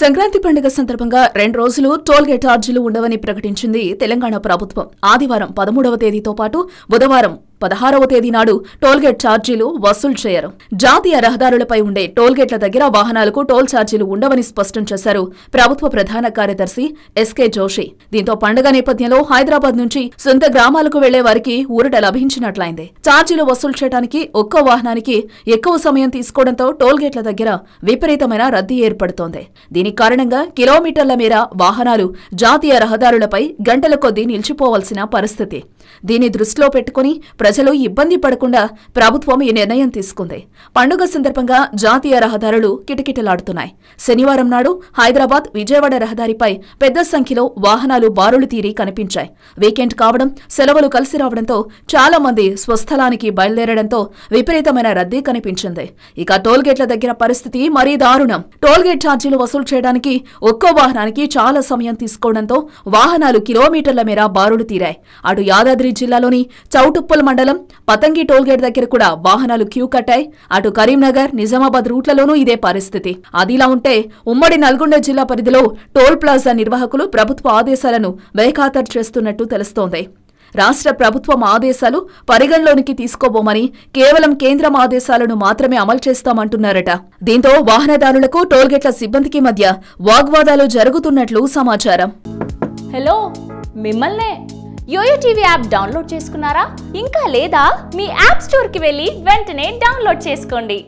సంక్రాంతి పండుగ సందర్భంగా 2 రోజులు టోల్ గేట్ ఛార్జీలు ఉండవని ప్రకటించింది తెలంగాణ ప్రభుత్వం. ఆదివారం 13వ తేదీతో పాటు బుధవారం 16వ తేదీ నాడు టోల్గేట్ ఛార్జీలు వసూలు చేయరు. జాతీయ రహదారులపై ఉండే టోల్గేట్ల దగ్గర వాహనాలకు టోల్ ఛార్జీలు ఉండవని స్పష్టం చేశారు ప్రభుత్వ ప్రధాన కార్యదర్శి ఎస్కే జోషి. దీంతో పండుగ నేపథ్యంలో హైదరాబాద్ నుంచి సొంత గ్రామాలకు వెళ్లే వారికి ఊరట లభించినట్లయింది. ఛార్జీలు వసూలు చేయడానికి ఒక్కో వాహనానికి ఎక్కువ సమయం తీసుకోవడంతో టోల్గేట్ల దగ్గర విపరీతమైన రద్దీ ఏర్పడుతోంది. దీని కారణంగా కిలోమీటర్ల మేర వాహనాలు జాతీయ రహదారులపై గంటల కొద్దీ నిలిచిపోవాల్సిన పరిస్థితి. దీన్ని దృష్టిలో పెట్టుకుని ప్రజలు ఇబ్బంది పడకుండా ప్రభుత్వం ఈ నిర్ణయం తీసుకుంది. పండుగ సందర్భంగా జాతీయ రహదారులు కిటకిటలాడుతున్నాయి. శనివారం నాడు హైదరాబాద్ విజయవాడ రహదారిపై పెద్ద సంఖ్యలో వాహనాలు బారులు తీరి కనిపించాయి. వీకెండ్ కావడం, సెలవులు కలిసి రావడంతో చాలా మంది స్వస్థలానికి బయలుదేరడంతో విపరీతమైన రద్దీ కనిపించింది. ఇక టోల్గేట్ల దగ్గర పరిస్థితి మరీ దారుణం. టోల్గేట్ ఛార్జీలు వసూలు చేయడానికి ఒక్కో వాహనానికి చాలా సమయం తీసుకోవడంతో వాహనాలు కిలోమీటర్ల మేర బారులు తీరాయి. అటు యాదాద్రి జిల్లాలోని చౌటుప్పల్ మండలం పతంగి టోల్గేట్ దగ్గర కూడా వాహనాలు క్యూ కట్టాయి. అటు కరీంనగర్, నిజామాబాద్ రూట్లలోనూ ఇదే పరిస్థితి. అదిలా ఉంటే ఉమ్మడి నల్గొండ జిల్లా పరిధిలో టోల్ ప్లాజా నిర్వాహకులు ప్రభుత్వ ఆదేశాలను బేఖాతరు చేస్తున్నట్టు తెలుస్తోంది. రాష్ట్ర ప్రభుత్వం ఆదేశాలు పరిగణలోనికి తీసుకోబోమని, కేవలం కేంద్రం ఆదేశాలను మాత్రమే అమలు చేస్తామంటున్నారట. దీంతో వాహనదారులకు టోల్గేట్ల సిబ్బందికి మధ్య వాగ్వాదాలు జరుగుతున్నట్లు సమాచారం. హలో, మిమ్మల్నే యోయో టీవీ యాప్ డౌన్లోడ్ చేసుకున్నారా? ఇంకా లేదా? మీ యాప్ స్టోర్కి వెళ్ళి వెంటనే డౌన్లోడ్ చేసుకోండి.